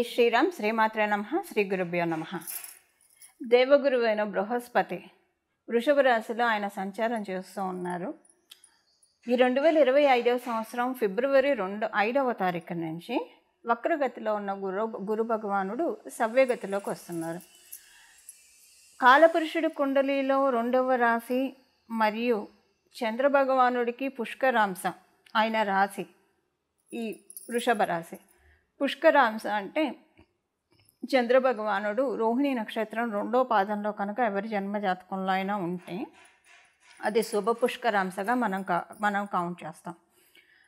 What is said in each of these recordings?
శ్రీరామ్ శ్రీమాత్రే నమః శ్రీ గురుభ్యో నమః. దేవగురువైన బృహస్పతి వృషభ రాశిలో ఆయన సంచారం చేస్తూ ఉన్నారు. ఈ 2025వ సంవత్సరం ఫిబ్రవరి 5వ తారీఖు నుంచి వక్రగతిలో ఉన్న గురు భగవానుడు సవ్యగతిలోకి వస్తున్నారు. కాలపురుషుడి కుండలిలో 2వ రాశి మరియు చంద్రభగవానుడికి పుష్కరాంశ ఆయన రాశి ఈ వృషభ రాశి. పుష్కరాంశ అంటే చంద్రభగవానుడు రోహిణి నక్షత్రం 2వ పాదంలో కనుక ఎవరి జన్మజాతకంలో అయినా ఉంటే అది శుభ పుష్కరాంశగా మనం కౌంట్ చేస్తాం.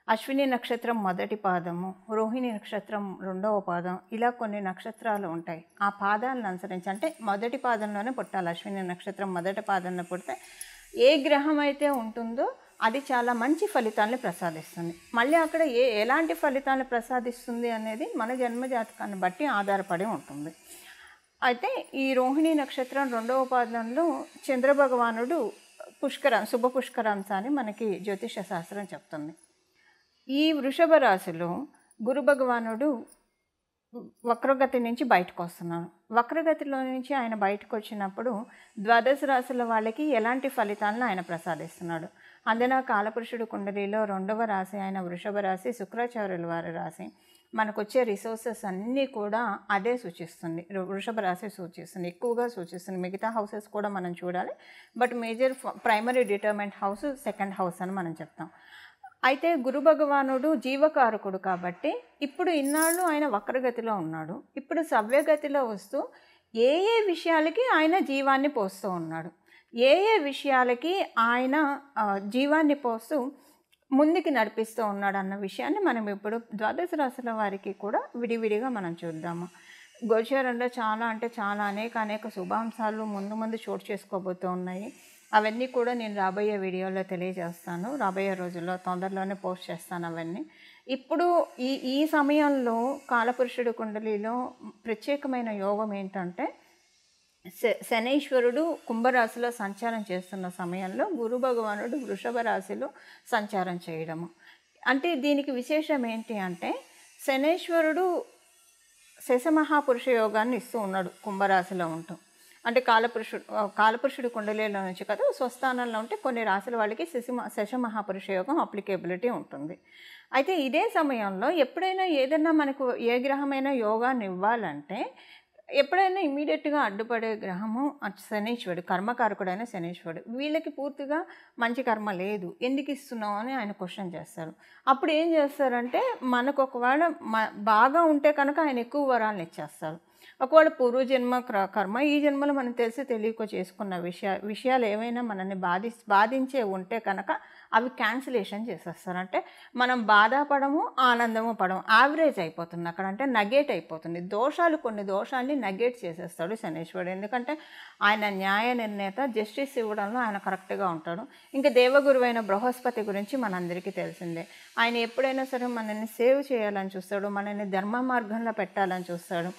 అశ్విని నక్షత్రం 1వ పాదము, రోహిణి నక్షత్రం 2వ పాదం, ఇలా కొన్ని నక్షత్రాలు ఉంటాయి. ఆ పాదాలను అనుసరించి అంటే 1వ పాదంలోనే పుట్టాలి. అశ్విని నక్షత్రం 1వ పాదంలో పుడితే ఏ గ్రహం అయితే ఉంటుందో అది చాలా మంచి ఫలితాలను ప్రసాదిస్తుంది. మళ్ళీ అక్కడ ఎలాంటి ఫలితాలను ప్రసాదిస్తుంది అనేది మన జన్మజాతకాన్ని బట్టి ఆధారపడి ఉంటుంది. అయితే ఈ రోహిణి నక్షత్రం 2వ పాదంలో చంద్రభగవానుడు శుభ పుష్కరాంశ అని మనకి జ్యోతిష శాస్త్రం చెప్తుంది. ఈ వృషభ రాశిలో గురు భగవానుడు వక్రగతి నుంచి బయటకు వస్తున్నాడు. వక్రగతిలో నుంచి ఆయన బయటకు వచ్చినప్పుడు ద్వాదశ రాశుల వాళ్ళకి ఎలాంటి ఫలితాలను ఆయన ప్రసాదిస్తున్నాడు. అందున కాలపురుషుడు కుండలిలో 2వ రాశి ఆయన వృషభ రాశి, శుక్రాచార్యుల వారి రాశి. మనకు వచ్చే రిసోర్సెస్ అన్నీ కూడా అదే సూచిస్తుంది, వృషభ రాశి సూచిస్తుంది, ఎక్కువగా సూచిస్తుంది. మిగతా హౌసెస్ కూడా మనం చూడాలి, but major primary డిటర్మెంట్ house 2nd house అని మనం చెప్తాం. అయితే గురు భగవానుడు జీవకారకుడు కాబట్టి ఇప్పుడు ఇన్నాళ్ళు ఆయన వక్రగతిలో ఉన్నాడు. ఇప్పుడు సవ్యగతిలో వస్తూ ఏ విషయాలకి ఆయన జీవాన్ని పోస్తూ ఉన్నాడు, ఏ విషయాలకి ఆయన జీవాన్ని పోస్తూ ముందుకు నడిపిస్తూ ఉన్నాడు అన్న విషయాన్ని మనం ఇప్పుడు ద్వాదశ రాశుల వారికి కూడా విడివిడిగా మనం చూద్దాము. గోచారంలో చాలా అనేక శుభాంశాలు ముందు చోటు చేసుకోబోతూ ఉన్నాయి. అవన్నీ కూడా నేను రాబోయే వీడియోలో తెలియజేస్తాను. రాబోయే రోజుల్లో తొందరలోనే పోస్ట్ చేస్తాను అవన్నీ. ఇప్పుడు ఈ సమయంలో కాలపురుషుడు కుండలిలో ప్రత్యేకమైన యోగం ఏంటంటే శనైశ్వరుడు కుంభరాశిలో సంచారం చేస్తున్న సమయంలో గురు భగవానుడు వృషభ రాశిలో సంచారం చేయడము. అంటే దీనికి విశేషం ఏంటి అంటే శనైశ్వరుడు శశమహాపురుష యోగాన్ని ఇస్తూ ఉన్నాడు కుంభరాశిలో ఉంటూ. అంటే కాలపురుషుడు కుండలిలో నుంచి కదా స్వస్థానంలో ఉంటే కొన్ని రాశుల వాళ్ళకి శశమహాపురుష యోగం అప్లికేబిలిటీ ఉంటుంది. అయితే ఇదే సమయంలో ఎప్పుడైనా ఏదైనా మనకు ఏ గ్రహమైనా యోగాన్ని ఇవ్వాలంటే ఎప్పుడైనా ఇమీడియట్గా అడ్డుపడే గ్రహము శనీశ్వరుడు, కర్మకారకుడైన శనీశ్వరుడు. వీళ్ళకి పూర్తిగా మంచి కర్మ లేదు, ఎందుకు ఇస్తున్నావు అని ఆయన క్వశ్చన్ చేస్తారు. అప్పుడు ఏం చేస్తారంటే మనకు ఒకవేళ బాగా ఉంటే కనుక ఆయన ఎక్కువ వరాలను ఇచ్చేస్తారు. ఒకవేళ పూర్వజన్మ కర్మ ఈ జన్మలో మనం తెలియక చేసుకున్న విషయాలు ఏమైనా మనల్ని బాధించే ఉంటే కనుక అవి క్యాన్సిలేషన్ చేసేస్తారు. అంటే మనం బాధపడము ఆనందము పడము, యావరేజ్ అయిపోతుంది అక్కడ, అంటే నగేట్ అయిపోతుంది. కొన్ని దోషాన్ని నగేట్ చేసేస్తాడు శనీశ్వరుడు. ఎందుకంటే ఆయన న్యాయ నిర్ణేత, జస్టిస్ ఇవ్వడంలో ఆయన కరెక్ట్గా ఉంటాడు. ఇంకా దేవగురువైన బృహస్పతి గురించి మనందరికీ తెలిసిందే. ఆయన ఎప్పుడైనా సరే మనల్ని సేవ్ చేయాలని చూస్తాడు, మనల్ని ధర్మ మార్గంలో పెట్టాలని చూస్తాడు.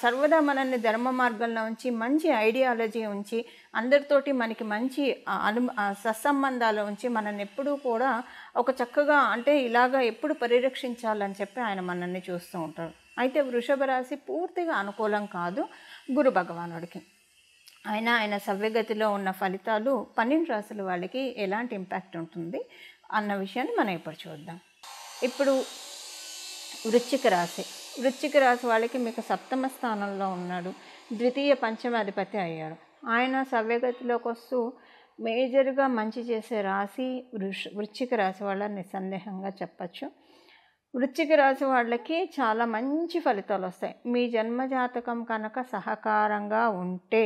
సర్వదా మనల్ని ధర్మ మార్గంలో ఉంచి మంచి ఐడియాలజీ ఉంచి అందరితోటి మనకి మంచి సత్సంబంధాలు ఉంచి మనల్ని ఎప్పుడూ కూడా ఒక చక్కగా అంటే ఇలాగా ఎప్పుడు పరిరక్షించాలని చెప్పి ఆయన మనల్ని చూస్తూ ఉంటాడు. అయితే వృషభ రాశి పూర్తిగా అనుకూలం కాదు గురు భగవానుడికి. ఆయన సవ్యగతిలో ఉన్న ఫలితాలు 12 రాశుల వాళ్ళకి ఎలాంటి ఇంపాక్ట్ ఉంటుంది అన్న విషయాన్ని మనం ఇప్పుడు చూద్దాం. ఇప్పుడు వృశ్చిక రాశి వాళ్ళకి మీకు 7వ స్థానంలో ఉన్నాడు, ద్వితీయ పంచమాధిపతి అయ్యాడు. ఆయన సవ్యగతిలోకి వస్తూ మేజర్గా మంచి చేసే రాశి వృశ్చిక రాశి వాళ్ళ నిస్సందేహంగా చెప్పచ్చు. వృశ్చిక రాశి వాళ్ళకి చాలా మంచి ఫలితాలు వస్తాయి. మీ జన్మజాతకం కనుక సహకారంగా ఉంటే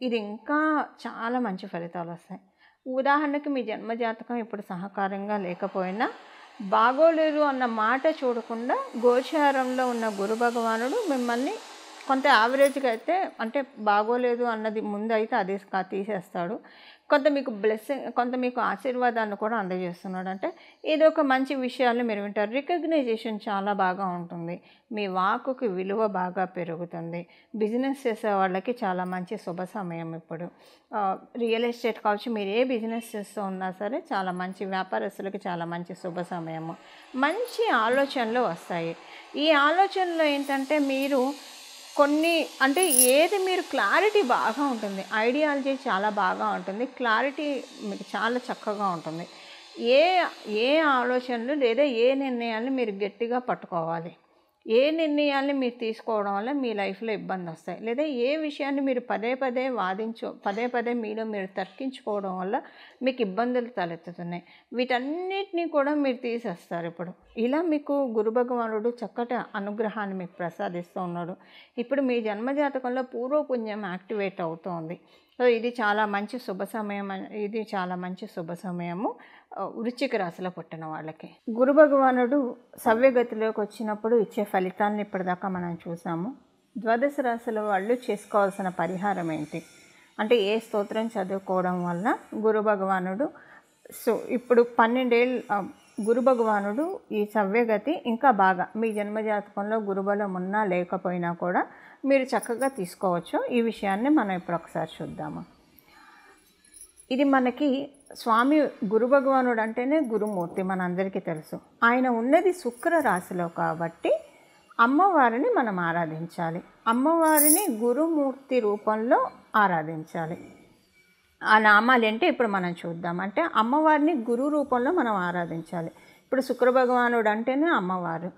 ఇది ఇంకా చాలా మంచి ఫలితాలు వస్తాయి. ఉదాహరణకి మీ జన్మజాతకం ఇప్పుడు సహకారంగా లేకపోయినా బాగోలేదు అన్న మాట చూడకుండా గోచారంలో ఉన్న గురు భగవానుడు మిమ్మల్ని కొంత యావరేజ్గా అయితే అంటే బాగోలేదు అన్నది ముందు అయితే అదే తీసేస్తాడు. కొంత మీకు బ్లెస్సింగ్, కొంత మీకు ఆశీర్వాదాన్ని కూడా అందజేస్తున్నాడు. అంటే ఏదో ఒక మంచి విషయాలు మీరు వింటారు. రికగ్నైజేషన్ చాలా బాగా ఉంటుంది. మీ వాక్కుకి విలువ బాగా పెరుగుతుంది. బిజినెస్ చేసే వాళ్ళకి చాలా మంచి శుభ సమయం ఇప్పుడు. రియల్ ఎస్టేట్ కావచ్చు, మీరు ఏ బిజినెస్ చేస్తూ ఉన్నా సరే చాలా మంచి వ్యాపారస్తులకి చాలా మంచి శుభ సమయము. మంచి ఆలోచనలు వస్తాయి. ఈ ఆలోచనలో ఏంటంటే మీరు కొన్ని అంటే ఏది మీరు క్లారిటీ బాగా ఉంటుంది, ఐడియాలజీ చాలా బాగా ఉంటుంది, క్లారిటీ మీకు చాలా చక్కగా ఉంటుంది. ఏ ఏ ఆలోచనలు లేదా ఏ నిర్ణయాన్ని మీరు గట్టిగా పట్టుకోవాలి, ఏ నిర్ణయాన్ని మీరు తీసుకోవడం వల్ల మీ లైఫ్లో ఇబ్బంది వస్తాయి, లేదా ఏ విషయాన్ని మీరు పదే పదే మీలో మీరు తర్కించుకోవడం వల్ల మీకు ఇబ్బందులు తలెత్తుతున్నాయి, వీటన్నిటినీ కూడా మీరు తీసేస్తారు. ఇప్పుడు ఇలా మీకు గురు భగవానుడు చక్కటి అనుగ్రహాన్ని మీకు ప్రసాదిస్తూ ఉన్నాడు. ఇప్పుడు మీ జన్మజాతకంలో పూర్వపుణ్యం యాక్టివేట్ అవుతోంది. సో ఇది చాలా మంచి శుభ సమయము వృశ్చిక రాశిలో పుట్టిన వాళ్ళకి. గురు భగవానుడు సవ్యగతిలోకి వచ్చినప్పుడు ఇచ్చే ఫలితాన్ని ఇప్పటిదాకా మనం చూసాము. ద్వాదశ రాశుల వాళ్ళు చేసుకోవాల్సిన పరిహారం ఏంటి అంటే ఏ స్తోత్రం చదువుకోవడం వల్ల గురు భగవానుడు ఇప్పుడు 12 ఏళ్ళు గురు భగవానుడు ఈ సవ్యగతి ఇంకా బాగా మీ జన్మజాతకంలో గురుబలం ఉన్నా లేకపోయినా కూడా మీరు చక్కగా తీసుకోవచ్చు. ఈ విషయాన్ని మనం ఇప్పుడు ఒకసారి చూద్దాము. ఇది మనకి స్వామి గురు భగవానుడు అంటేనే గురుమూర్తి, మనందరికీ తెలుసు. ఆయన ఉన్నది శుక్ర రాశిలో కాబట్టి అమ్మవారిని మనం ఆరాధించాలి. అమ్మవారిని గురుమూర్తి రూపంలో ఆరాధించాలి. ఆ నామాలు ఏంటి ఇప్పుడు మనం చూద్దాం. అంటే అమ్మవారిని గురు రూపంలో మనం ఆరాధించాలి. ఇప్పుడు శుక్ర భగవానుడు అంటేనే అమ్మవారు.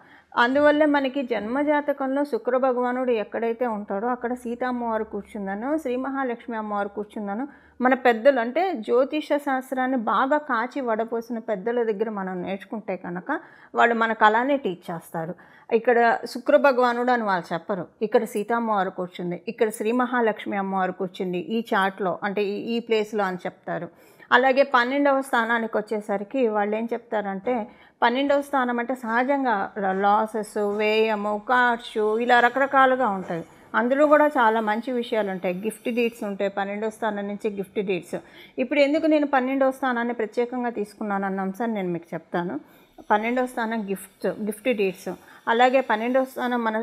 అందువల్ల మనకి జన్మజాతకంలో శుక్ర భగవానుడు ఎక్కడైతే ఉంటాడో అక్కడ సీతమ్మవారు కూర్చుందనో, శ్రీ మహాలక్ష్మి అమ్మవారు కూర్చుందనో మన పెద్దలు అంటే జ్యోతిష శాస్త్రాన్ని బాగా కాచి వడపోసిన పెద్దల దగ్గర మనం నేర్చుకుంటే కనుక వాళ్ళు మనకు అలానే టీచ్ చేస్తారు. ఇక్కడ శుక్ర భగవానుడు అని వాళ్ళు చెప్పరు, ఇక్కడ సీతమ్మవారు కూర్చుంది, ఇక్కడ శ్రీ మహాలక్ష్మి అమ్మవారు కూర్చుంది ఈ చార్ట్లో అంటే ఈ ప్లేస్లో అని చెప్తారు. అలాగే 12వ స్థానానికి వచ్చేసరికి వాళ్ళు ఏం చెప్తారంటే 12వ స్థానం అంటే సహజంగా లాసెస్, వ్యయము, ఖర్చు ఇలా రకరకాలుగా ఉంటాయి. అందులో కూడా చాలా మంచి విషయాలు ఉంటాయి. గిఫ్ట్ డీడ్స్ ఉంటాయి 12వ స్థానం నుంచి గిఫ్ట్ డీడ్స్. ఇప్పుడు ఎందుకు నేను 12వ స్థానాన్ని ప్రత్యేకంగా తీసుకున్నాను అన్న అంశాన్ని నేను మీకు చెప్తాను. 12వ స్థానం గిఫ్ట్ డీడ్స్, అలాగే 12వ స్థానం మన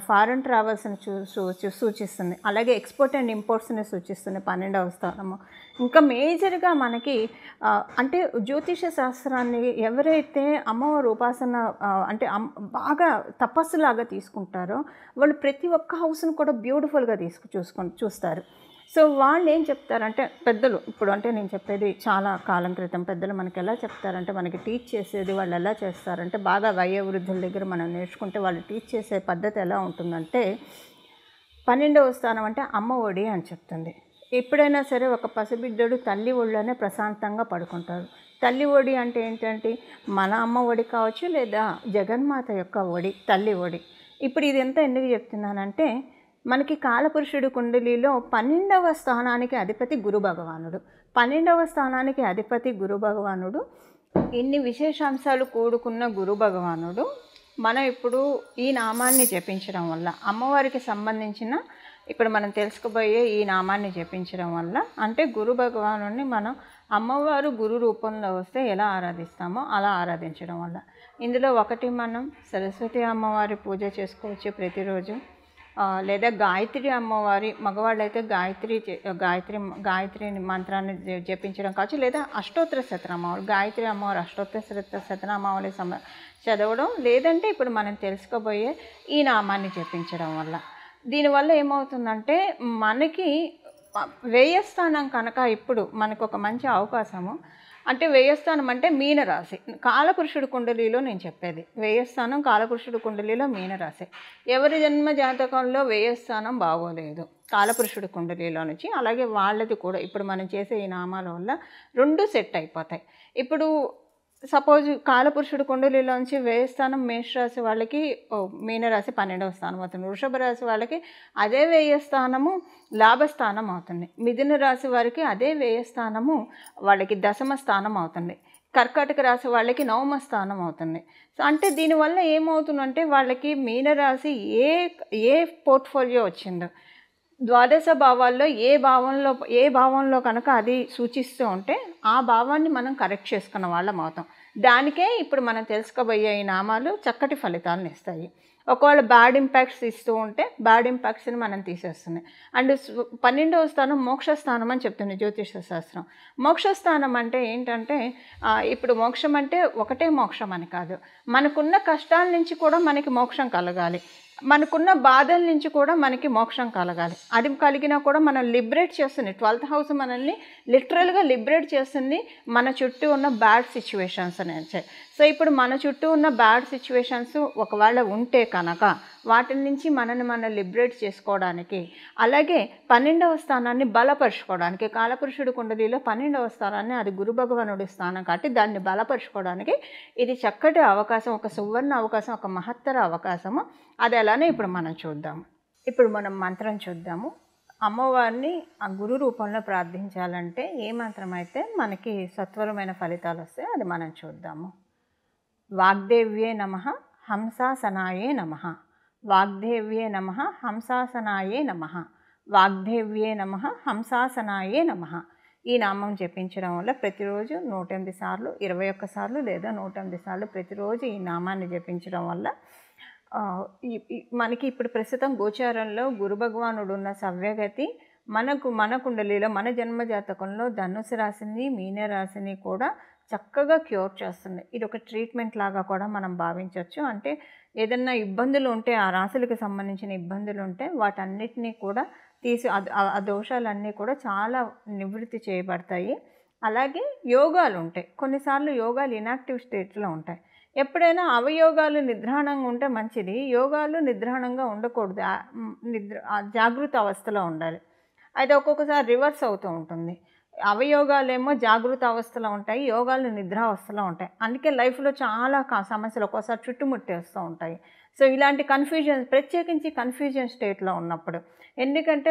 ఫారెన్ ట్రావెల్స్ని సూచిస్తుంది, అలాగే ఎక్స్పోర్ట్ అండ్ ఇంపోర్ట్స్ని సూచిస్తుంది 12వ స్థానము. ఇంకా మేజర్గా మనకి అంటే జ్యోతిష శాస్త్రాన్ని ఎవరైతే అమ్మవారి ఉపాసన అంటే బాగా తపస్సులాగా తీసుకుంటారో వాళ్ళు ప్రతి ఒక్క హౌస్ను కూడా బ్యూటిఫుల్గా చూస్తారు. సో వాళ్ళు ఏం చెప్తారంటే పెద్దలు ఇప్పుడు అంటే నేను చెప్పేది చాలా కాలం క్రితం పెద్దలు మనకి ఎలా చెప్తారంటే మనకి టీచ్ చేసేది వాళ్ళు ఎలా చేస్తారంటే బాగా వయోవృద్ధుల దగ్గర మనం నేర్చుకుంటే వాళ్ళు టీచ్ చేసే పద్ధతి ఎలా ఉంటుందంటే 12వ స్థానం అంటే అమ్మ ఒడి అని చెప్తుంది. ఎప్పుడైనా సరే ఒక పసిబిడ్డడు తల్లి ఒడిలోనే ప్రశాంతంగా పడుకుంటారు. తల్లి ఒడి అంటే ఏంటంటే మన అమ్మ ఒడి కావచ్చు లేదా జగన్మాత యొక్క ఒడి, తల్లి ఒడి. ఇప్పుడు ఇది ఎంత ఎందుకు చెప్తున్నానంటే మనకి కాలపురుషుడు కుండలిలో 12వ స్థానానికి అధిపతి గురు భగవానుడు. 12వ స్థానానికి అధిపతి గురు భగవానుడు. ఇన్ని విశేషాంశాలు కూడుకున్న గురు భగవానుడు మనం ఇప్పుడు ఈ నామాన్ని జపించడం వల్ల అమ్మవారికి సంబంధించిన ఇప్పుడు మనం తెలుసుకోబోయే ఈ నామాన్ని జపించడం వల్ల అంటే గురు భగవానుడిని మనం అమ్మవారు గురు రూపంలో వస్తే ఎలా ఆరాధిస్తామో అలా ఆరాధించడం వల్ల ఇందులో ఒకటి మనం సరస్వతి అమ్మవారి పూజ చేసుకోవచ్చు ప్రతిరోజు, లేదా గాయత్రి అమ్మవారి మగవాళ్ళైతే గాయత్రి మంత్రాన్ని జపించడం కావచ్చు, లేదా అష్టోత్తర శతనామావళి గాయత్రి అమ్మవారి అష్టోత్తర శతనామావళి చదవడం, లేదంటే ఇప్పుడు మనం తెలుసుకోబోయే ఈ నామాన్ని జపించడం వల్ల దీనివల్ల ఏమవుతుందంటే మనకి వ్యయస్థానం కనుక ఇప్పుడు మనకు ఒక మంచి అవకాశము. అంటే వ్యయస్థానం అంటే మీనరాశి కాలపురుషుడు కుండలిలో నేను చెప్పేది వ్యయస్థానం కాలపురుషుడు కుండలిలో మీనరాశి. ఎవరి జన్మ జాతకంలో వ్యయస్థానం బాగోలేదు కాలపురుషుడు కుండలిలో నుంచి, అలాగే వాళ్ళది కూడా ఇప్పుడు మనం చేసే ఈ నామాల వల్ల 2 సెట్ అయిపోతాయి. ఇప్పుడు సపోజ్ కాలపురుషుడు కుండలిలోంచి వ్యయస్థానం మేషరాశి వాళ్ళకి మీనరాశి 12వ స్థానం అవుతుంది, వృషభ రాశి వాళ్ళకి అదే వ్యయస్థానము లాభస్థానం అవుతుంది, మిథున రాశి వారికి అదే వ్యయస్థానము వాళ్ళకి దశమ స్థానం అవుతుంది, కర్కాటక రాశి వాళ్ళకి 9వ స్థానం అవుతుంది. సో అంటే దీనివల్ల ఏమవుతుందంటే వాళ్ళకి మీనరాశి ఏ పోర్ట్ఫోలియో వచ్చిందో ద్వాదశ భావాల్లో ఏ భావంలో కనుక అది సూచిస్తూ ఉంటే ఆ భావాన్ని మనం కరెక్ట్ చేసుకున్న వాళ్ళం అవుతాం. దానికే ఇప్పుడు మనం తెలుసుకోబోయే ఈ నామాలు చక్కటి ఫలితాలను ఇస్తాయి. ఒకవేళ బ్యాడ్ ఇంపాక్ట్స్ ఇస్తూ ఉంటే బ్యాడ్ ఇంపాక్ట్స్ని మనం తీసేస్తున్నాయి. అండ్ 12వ స్థానం మోక్షస్థానం అని చెప్తుంది జ్యోతిష శాస్త్రం. మోక్షస్థానం అంటే ఏంటంటే ఇప్పుడు మోక్షం అంటే ఒకటే మోక్షం అని కాదు, మనకున్న కష్టాల నుంచి కూడా మనకి మోక్షం కలగాలి, మనకున్న బాధల నుంచి కూడా మనకి మోక్షం కలగాలి. అది కలిగినా కూడా మనం లిబరేట్ చేస్తుంది. 12th హౌస్ మనల్ని లిటరల్గా లిబరేట్ చేస్తుంది మన చుట్టూ ఉన్న బ్యాడ్ సిచ్యువేషన్స్ నుంచి. సో ఇప్పుడు మన చుట్టూ ఉన్న బ్యాడ్ సిచ్యువేషన్స్ ఒకవేళ ఉంటే కనుక వాటి నుంచి మనం లిబరేట్ చేసుకోవడానికి, అలాగే 12వ స్థానాన్ని బలపరుచుకోవడానికి, కాలపురుషుడు కుండలిలో 12వ స్థానాన్ని అది గురు భగవానుడి స్థానం కాబట్టి దాన్ని బలపరుచుకోవడానికి ఇది చక్కటి అవకాశం, ఒక సువర్ణ అవకాశం, ఒక మహత్తర అవకాశము. అది ఎలానే ఇప్పుడు మనం చూద్దాము. ఇప్పుడు మనం మంత్రం చూద్దాము. అమ్మవారిని ఆ గురు రూపంలో ప్రార్థించాలంటే ఏ మంత్రం అయితే మనకి సత్వరమైన ఫలితాలు వస్తాయో అది మనం చూద్దాము. వాగ్దేవ్యే నమః హంసాసనాయే నమః. వాగ్దేవ్యే నమః హంసాసనాయే నమః. వాగ్దేవ్యే నమః హంసాసనాయే నమః. ఈ నామం జపించడం వల్ల ప్రతిరోజు 108 సార్లు, 21 సార్లు లేదా 108 సార్లు ప్రతిరోజు ఈ నామాన్ని జపించడం వల్ల మనకి ఇప్పుడు ప్రస్తుతం గోచారంలో గురు భగవానుడు ఉన్న సవ్యగతి మన కుండలిలో మన జన్మజాతకంలో ధనుసు రాశిని, మీన రాశిని కూడా చక్కగా క్యూర్ చేస్తుంది. ఇది ఒక ట్రీట్మెంట్ లాగా కూడా మనం భావించవచ్చు. అంటే ఏదన్నా ఇబ్బందులు ఉంటే, ఆ రాశులకు సంబంధించిన ఇబ్బందులు ఉంటే వాటన్నిటినీ కూడా తీసి ఆ దోషాలన్నీ కూడా చాలా నివృత్తి చేయబడతాయి. అలాగే యోగాలు ఉంటాయి, కొన్నిసార్లు యోగాలు ఇనాక్టివ్ స్టేట్లో ఉంటాయి. ఎప్పుడైనా అవయోగాలు నిద్రాణంగా ఉంటే మంచిది, యోగాలు నిద్రాణంగా ఉండకూడదు, జాగృత అవస్థలో ఉండాలి. అయితే ఒక్కొక్కసారి రివర్స్ అవుతూ ఉంటుంది. అవయోగాలేమో జాగృత అవస్థలో ఉంటాయి, యోగాలు నిద్రావస్థలో ఉంటాయి. అందుకే లైఫ్లో చాలా సమస్యలు ఒక్కోసారి చుట్టుముట్టేస్తూ ఉంటాయి. సో ఇలాంటి కన్ఫ్యూజన్, ప్రత్యేకించి కన్ఫ్యూజన్ స్టేట్లో ఉన్నప్పుడు, ఎందుకంటే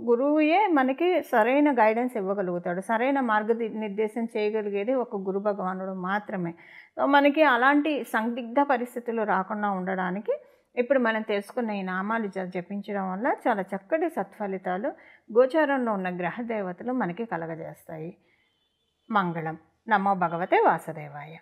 గురువుయే మనకి సరైన గైడెన్స్ ఇవ్వగలుగుతాడు, సరైన మార్గనిర్దేశం చేయగలిగేది ఒక గురు భగవానుడు మాత్రమే. సో మనకి అలాంటి సందిగ్ధ పరిస్థితులు రాకుండా ఉండడానికి ఇప్పుడు మనం తెలుసుకున్న ఈ నామాలు జపించడం వల్ల చాలా చక్కటి సత్ఫలితాలు గోచారంలో ఉన్న గ్రహ దేవతలు మనకి కలగజేస్తాయి. మంగళం. నమో భగవతే వాసుదేవాయ.